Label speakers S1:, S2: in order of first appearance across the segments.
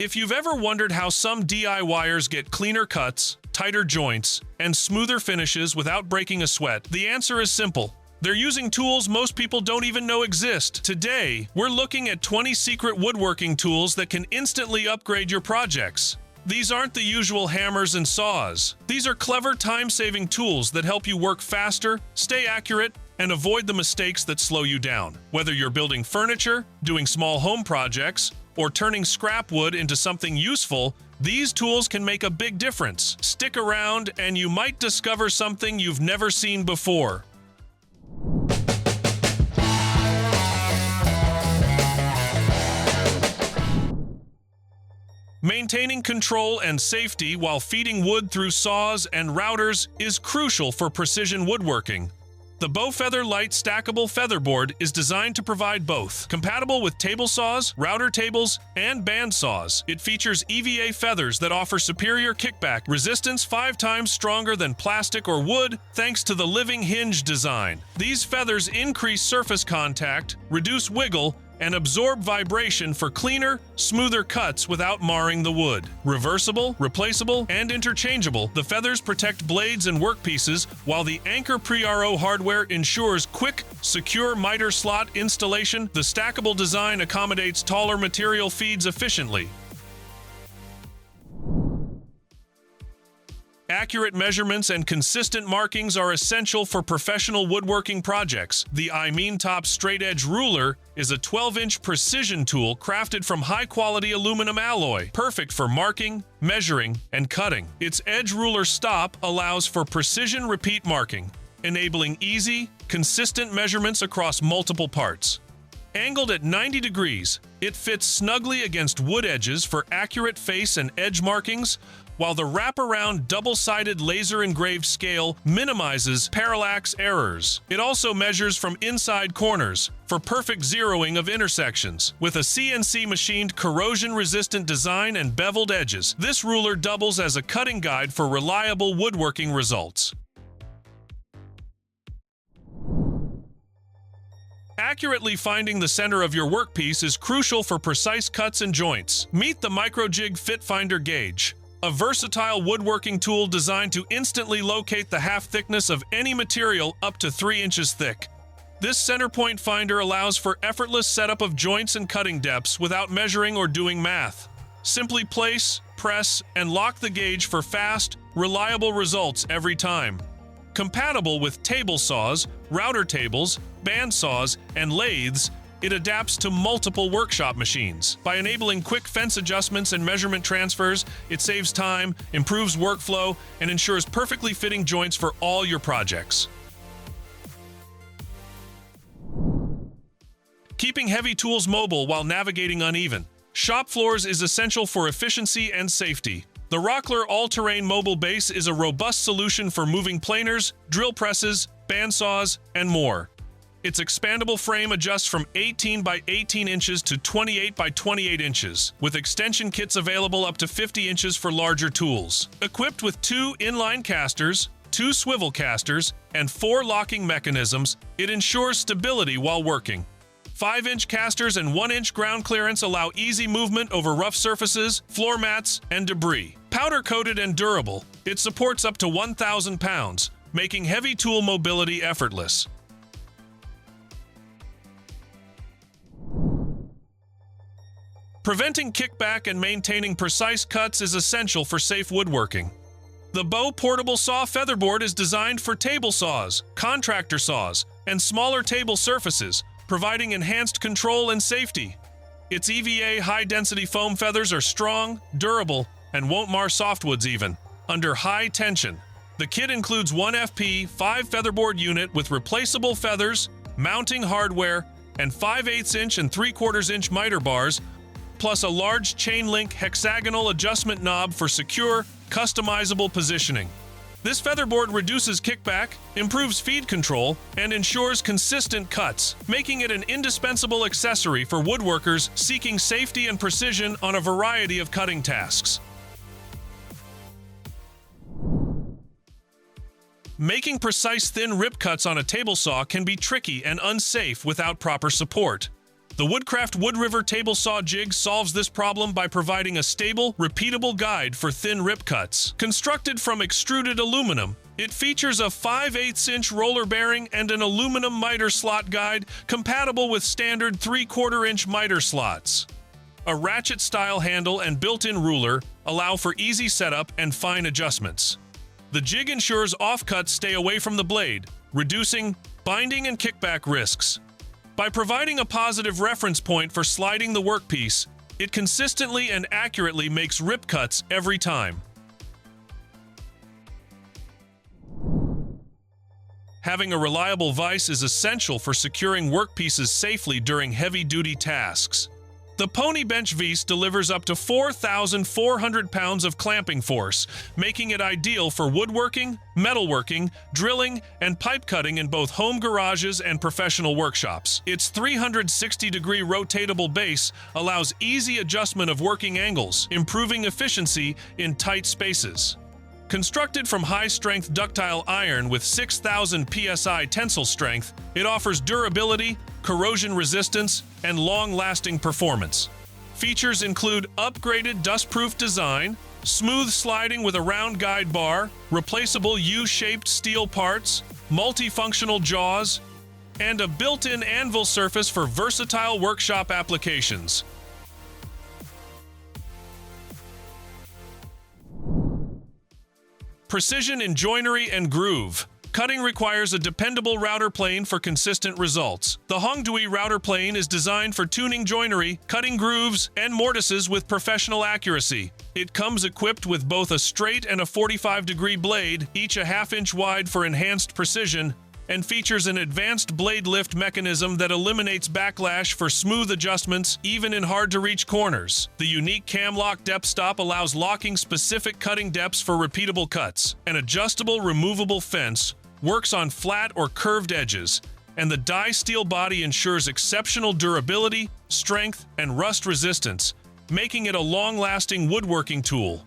S1: If you've ever wondered how some DIYers get cleaner cuts, tighter joints, and smoother finishes without breaking a sweat, the answer is simple. They're using tools most people don't even know exist. Today, we're looking at 20 secret woodworking tools that can instantly upgrade your projects. These aren't the usual hammers and saws. These are clever, time-saving tools that help you work faster, stay accurate, and avoid the mistakes that slow you down. Whether you're building furniture, doing small home projects, or turning scrap wood into something useful, these tools can make a big difference. Stick around and you might discover something you've never seen before. Maintaining control and safety while feeding wood through saws and routers is crucial for precision woodworking. The FeatherLITE Stackable Featherboard is designed to provide both. Compatible with table saws, router tables, and band saws, it features EVA feathers that offer superior kickback resistance 5 times stronger than plastic or wood thanks to the living hinge design. These feathers increase surface contact, reduce wiggle, and absorb vibration for cleaner, smoother cuts without marring the wood. Reversible, replaceable, and interchangeable, the feathers protect blades and workpieces, while the Anchor Pre-RO hardware ensures quick, secure miter slot installation. The stackable design accommodates taller material feeds efficiently. Accurate measurements and consistent markings are essential for professional woodworking projects. The IMeanTop Straight Edge Ruler is a 12-inch precision tool crafted from high-quality aluminum alloy, perfect for marking, measuring, and cutting. Its edge ruler stop allows for precision repeat marking, enabling easy, consistent measurements across multiple parts. Angled at 90 degrees, it fits snugly against wood edges for accurate face and edge markings, while the wraparound double-sided laser-engraved scale minimizes parallax errors. It also measures from inside corners for perfect zeroing of intersections. With a CNC-machined corrosion-resistant design and beveled edges, this ruler doubles as a cutting guide for reliable woodworking results. Accurately finding the center of your workpiece is crucial for precise cuts and joints. Meet the Microjig FitFinder gauge, a versatile woodworking tool designed to instantly locate the half thickness of any material up to 3 inches thick. This center point finder allows for effortless setup of joints and cutting depths without measuring or doing math. Simply place, press, and lock the gauge for fast, reliable results every time. Compatible with table saws, router tables, band saws, and lathes, it adapts to multiple workshop machines. By enabling quick fence adjustments and measurement transfers, it saves time, improves workflow, and ensures perfectly fitting joints for all your projects. Keeping heavy tools mobile while navigating uneven. Shop floors is essential for efficiency and safety. The Rockler all-terrain mobile base is a robust solution for moving planers, drill presses, bandsaws, and more. Its expandable frame adjusts from 18 by 18 inches to 28 by 28 inches, with extension kits available up to 50 inches for larger tools. Equipped with 2 inline casters, 2 swivel casters, and 4 locking mechanisms, it ensures stability while working. 5-inch casters and 1-inch ground clearance allow easy movement over rough surfaces, floor mats, and debris. Powder-coated and durable, it supports up to 1,000 pounds, making heavy tool mobility effortless. Preventing kickback and maintaining precise cuts is essential for safe woodworking. The Portable Saw Featherboard is designed for table saws, contractor saws, and smaller table surfaces, providing enhanced control and safety. Its EVA high-density foam feathers are strong, durable, and won't mar softwoods even under high tension. The kit includes one FP5 Featherboard unit with replaceable feathers, mounting hardware, and 5/8" and 3/4" miter bars, plus a large chain-link hexagonal adjustment knob for secure, customizable positioning. This featherboard reduces kickback, improves feed control, and ensures consistent cuts, making it an indispensable accessory for woodworkers seeking safety and precision on a variety of cutting tasks. Making precise thin rip cuts on a table saw can be tricky and unsafe without proper support. The Woodcraft WoodRiver Table Saw Jig solves this problem by providing a stable, repeatable guide for thin rip cuts. Constructed from extruded aluminum, it features a 5/8" roller bearing and an aluminum miter slot guide compatible with standard 3/4" miter slots. A ratchet-style handle and built-in ruler allow for easy setup and fine adjustments. The jig ensures offcuts stay away from the blade, reducing binding and kickback risks. By providing a positive reference point for sliding the workpiece, it consistently and accurately makes rip cuts every time. Having a reliable vise is essential for securing workpieces safely during heavy-duty tasks. The Pony Bench Vise delivers up to 4,400 pounds of clamping force, making it ideal for woodworking, metalworking, drilling, and pipe cutting in both home garages and professional workshops. Its 360-degree rotatable base allows easy adjustment of working angles, improving efficiency in tight spaces. Constructed from high-strength ductile iron with 6,000 psi tensile strength, it offers durability, corrosion resistance, and long-lasting performance. Features include upgraded dust-proof design, smooth sliding with a round guide bar, replaceable U-shaped steel parts, multifunctional jaws, and a built-in anvil surface for versatile workshop applications. Precision in joinery and groove. Cutting requires a dependable router plane for consistent results. The HONGDUI router plane is designed for tuning joinery, cutting grooves, and mortises with professional accuracy. It comes equipped with both a straight and a 45-degree blade, each a half-inch wide for enhanced precision, and features an advanced blade lift mechanism that eliminates backlash for smooth adjustments even in hard-to-reach corners. The unique cam lock depth stop allows locking specific cutting depths for repeatable cuts. An adjustable removable fence works on flat or curved edges, and the die steel body ensures exceptional durability, strength, and rust resistance, making it a long-lasting woodworking tool.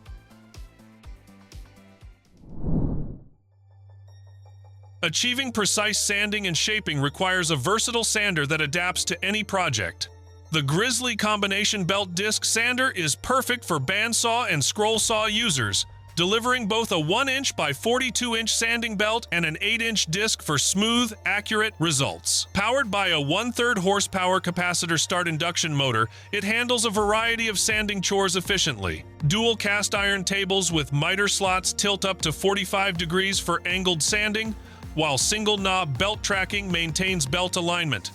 S1: Achieving precise sanding and shaping requires a versatile sander that adapts to any project. The Grizzly combination belt disc sander is perfect for bandsaw and scroll saw users, delivering both a 1" by 42" sanding belt and an 8" disc for smooth, accurate results. Powered by a 1/3 horsepower capacitor start induction motor, it handles a variety of sanding chores efficiently. Dual cast iron tables with miter slots tilt up to 45 degrees for angled sanding, while single knob belt tracking maintains belt alignment.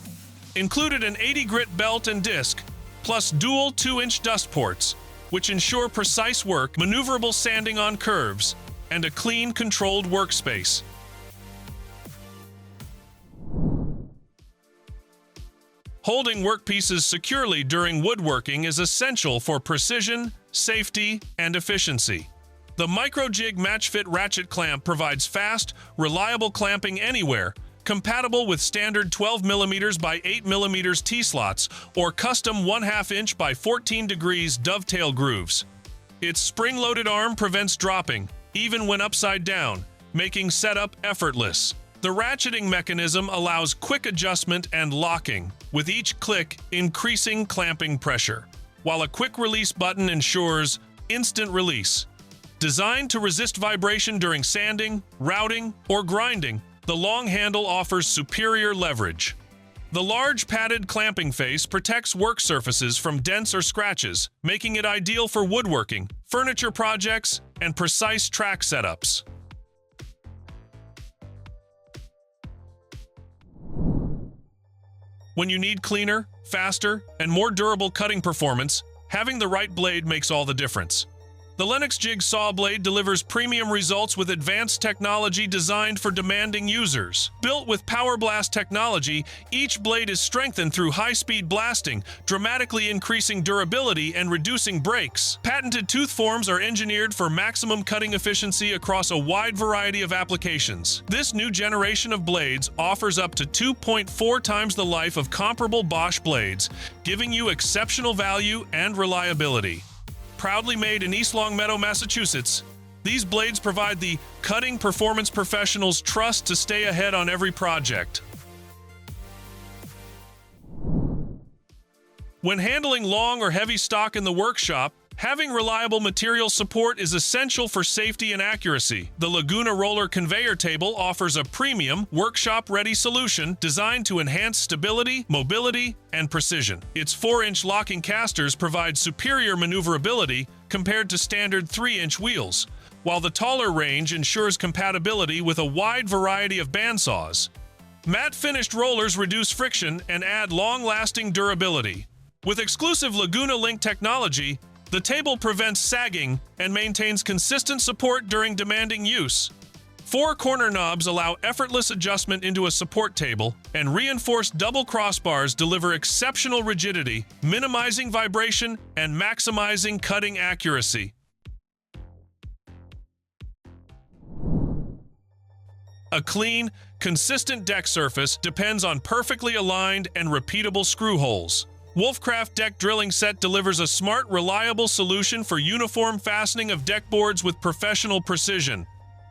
S1: Included an 80 grit belt and disc, plus dual 2" dust ports, which ensure precise work, maneuverable sanding on curves, and a clean, controlled workspace. Holding workpieces securely during woodworking is essential for precision, safety, and efficiency. The Microjig MatchFit ratchet clamp provides fast, reliable clamping anywhere, compatible with standard 12mm by 8mm T-slots or custom 1/2" by 14 degrees dovetail grooves. Its spring-loaded arm prevents dropping, even when upside down, making setup effortless. The ratcheting mechanism allows quick adjustment and locking, with each click increasing clamping pressure, while a quick-release button ensures instant release. Designed to resist vibration during sanding, routing, or grinding, the long handle offers superior leverage. The large padded clamping face protects work surfaces from dents or scratches, making it ideal for woodworking, furniture projects, and precise track setups. When you need cleaner, faster, and more durable cutting performance, having the right blade makes all the difference. The LENOX Jig Saw Blade delivers premium results with advanced technology designed for demanding users. Built with Power Blast technology, each blade is strengthened through high-speed blasting, dramatically increasing durability and reducing breaks. Patented tooth forms are engineered for maximum cutting efficiency across a wide variety of applications. This new generation of blades offers up to 2.4 times the life of comparable Bosch blades, giving you exceptional value and reliability. Proudly made in East Longmeadow, Massachusetts, these blades provide the cutting performance professionals trust to stay ahead on every project. When handling long or heavy stock in the workshop, having reliable material support is essential for safety and accuracy. The Laguna roller conveyor table offers a premium, workshop-ready solution designed to enhance stability, mobility, and precision. Its 4-inch locking casters provide superior maneuverability compared to standard 3-inch wheels, while the taller range ensures compatibility with a wide variety of bandsaws. Matte-finished rollers reduce friction and add long-lasting durability. With exclusive Laguna Link technology, the table prevents sagging and maintains consistent support during demanding use. 4 corner knobs allow effortless adjustment into a support table, and reinforced double crossbars deliver exceptional rigidity, minimizing vibration and maximizing cutting accuracy. A clean, consistent deck surface depends on perfectly aligned and repeatable screw holes. Wolfcraft Deck Drilling Set delivers a smart, reliable solution for uniform fastening of deck boards with professional precision.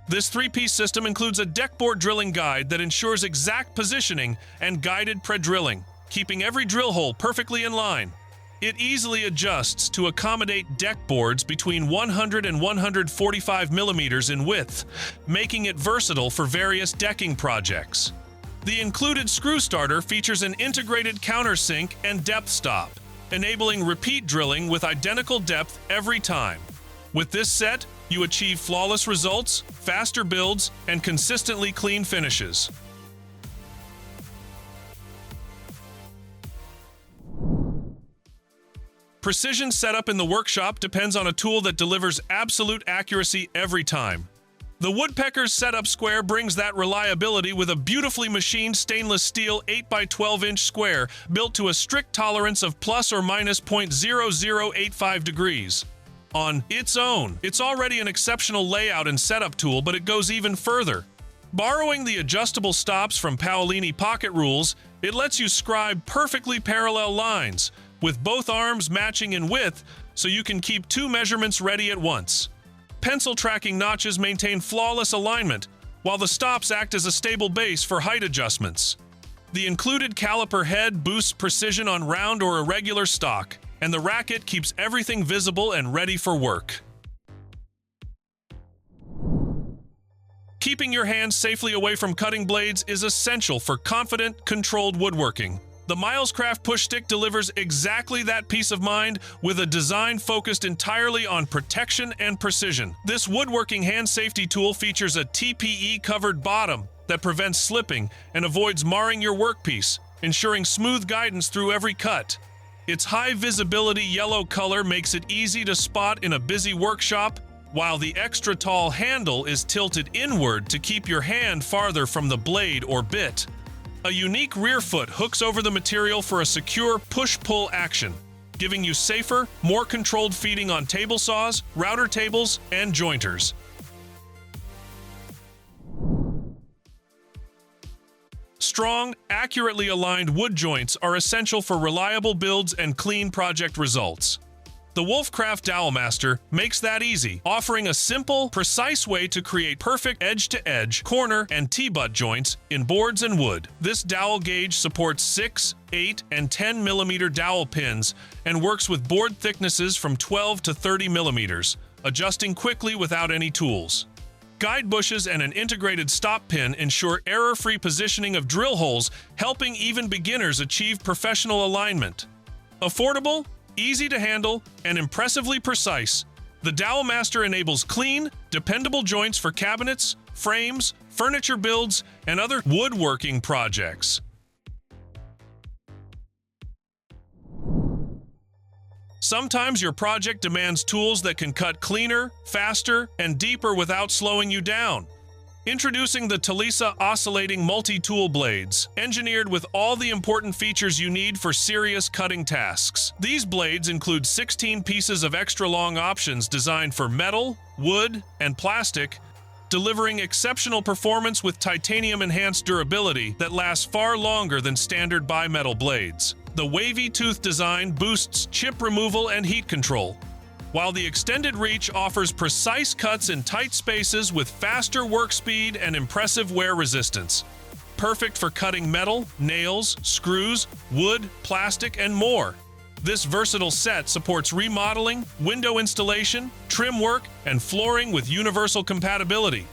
S1: This 3-piece system includes a deck board drilling guide that ensures exact positioning and guided pre-drilling, keeping every drill hole perfectly in line. It easily adjusts to accommodate deck boards between 100 and 145 millimeters in width, making it versatile for various decking projects. The included screw starter features an integrated countersink and depth stop, enabling repeat drilling with identical depth every time. With this set, you achieve flawless results, faster builds, and consistently clean finishes. Precision setup in the workshop depends on a tool that delivers absolute accuracy every time. The Woodpeckers setup square brings that reliability with a beautifully machined stainless steel 8x12-inch square built to a strict tolerance of plus or minus 0.0085 degrees. On its own, it's already an exceptional layout and setup tool, but it goes even further. Borrowing the adjustable stops from Paolini pocket rules, it lets you scribe perfectly parallel lines, with both arms matching in width so you can keep 2 measurements ready at once. Pencil tracking notches maintain flawless alignment, while the stops act as a stable base for height adjustments. The included caliper head boosts precision on round or irregular stock, and the Ratchet keeps everything visible and ready for work. Keeping your hands safely away from cutting blades is essential for confident, controlled woodworking. The Milescraft PushStick delivers exactly that peace of mind with a design focused entirely on protection and precision. This woodworking hand safety tool features a TPE-covered bottom that prevents slipping and avoids marring your workpiece, ensuring smooth guidance through every cut. Its high-visibility yellow color makes it easy to spot in a busy workshop, while the extra-tall handle is tilted inward to keep your hand farther from the blade or bit. A unique rear foot hooks over the material for a secure push-pull action, giving you safer, more controlled feeding on table saws, router tables, and jointers. Strong, accurately aligned wood joints are essential for reliable builds and clean project results. The Wolfcraft Dowelmaster makes that easy, offering a simple, precise way to create perfect edge-to-edge, corner, and T-butt joints in boards and wood. This dowel gauge supports 6, 8, and 10 mm dowel pins and works with board thicknesses from 12 to 30 mm, adjusting quickly without any tools. Guide bushes and an integrated stop pin ensure error-free positioning of drill holes, helping even beginners achieve professional alignment. Affordable, easy to handle, and impressively precise, the Dowelmaster enables clean, dependable joints for cabinets, frames, furniture builds, and other woodworking projects. Sometimes your project demands tools that can cut cleaner, faster, and deeper without slowing you down. Introducing the TOLESA Oscillating Multi-Tool Blades, engineered with all the important features you need for serious cutting tasks. These blades include 16 pieces of extra-long options designed for metal, wood, and plastic, delivering exceptional performance with titanium-enhanced durability that lasts far longer than standard bimetal blades. The wavy tooth design boosts chip removal and heat control, while the extended reach offers precise cuts in tight spaces with faster work speed and impressive wear resistance. Perfect for cutting metal, nails, screws, wood, plastic, and more. This versatile set supports remodeling, window installation, trim work, and flooring with universal compatibility.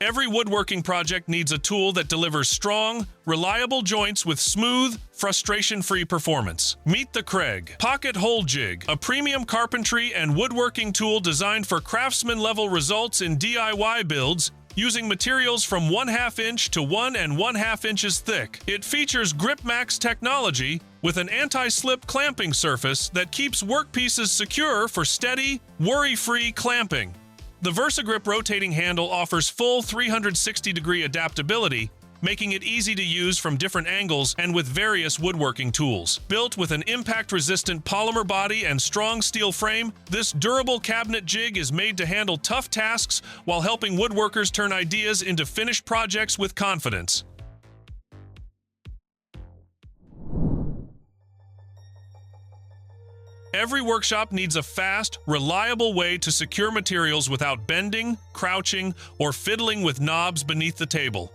S1: Every woodworking project needs a tool that delivers strong, reliable joints with smooth, frustration-free performance. Meet the Kreg Pocket-Hole Jig, a premium carpentry and woodworking tool designed for craftsman-level results in DIY builds, using materials from 1/2 inch to 1 1/2 inches thick. It features GripMax technology with an anti-slip clamping surface that keeps workpieces secure for steady, worry-free clamping. The VersaGrip rotating handle offers full 360-degree adaptability, making it easy to use from different angles and with various woodworking tools. Built with an impact-resistant polymer body and strong steel frame, this durable cabinet jig is made to handle tough tasks while helping woodworkers turn ideas into finished projects with confidence. Every workshop needs a fast, reliable way to secure materials without bending, crouching, or fiddling with knobs beneath the table.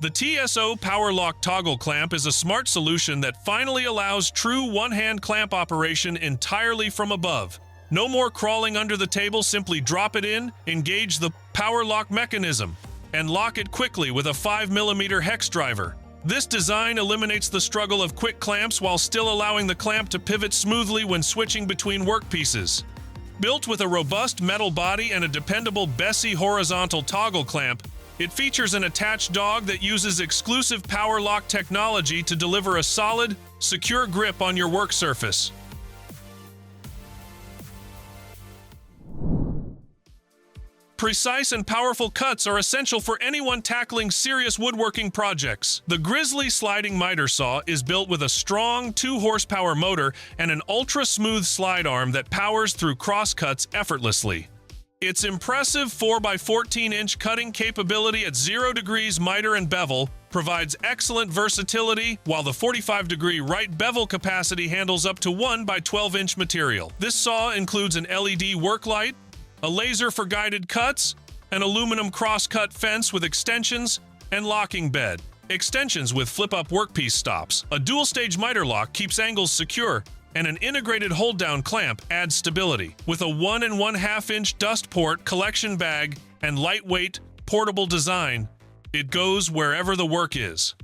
S1: The TSO Power-Lok toggle clamp is a smart solution that finally allows true one-hand clamp operation entirely from above. No more crawling under the table, simply drop it in, engage the Power-Lok mechanism, and lock it quickly with a 5mm hex driver. This design eliminates the struggle of quick clamps while still allowing the clamp to pivot smoothly when switching between workpieces. Built with a robust metal body and a dependable Bessie horizontal toggle clamp, it features an attached dog that uses exclusive Power-Lok technology to deliver a solid, secure grip on your work surface. Precise and powerful cuts are essential for anyone tackling serious woodworking projects. The Grizzly sliding miter saw is built with a strong 2-horsepower motor and an ultra-smooth slide arm that powers through crosscuts effortlessly. Its impressive 4x14-inch cutting capability at 0 degrees miter and bevel provides excellent versatility, while the 45-degree right bevel capacity handles up to 1x12-inch material. This saw includes an LED work light, a laser for guided cuts, an aluminum cross-cut fence with extensions, and locking bed. Extensions with flip-up workpiece stops. A dual-stage miter lock keeps angles secure, and an integrated hold-down clamp adds stability. With a 1 1/2-inch dust port collection bag and lightweight, portable design, it goes wherever the work is.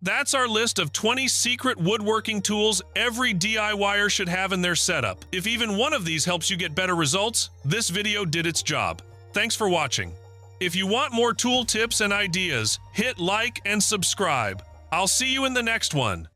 S1: That's our list of 20 secret woodworking tools every DIYer should have in their setup. If even one of these helps you get better results, this video did its job. Thanks for watching. If you want more tool tips and ideas, hit like and subscribe. I'll see you in the next one.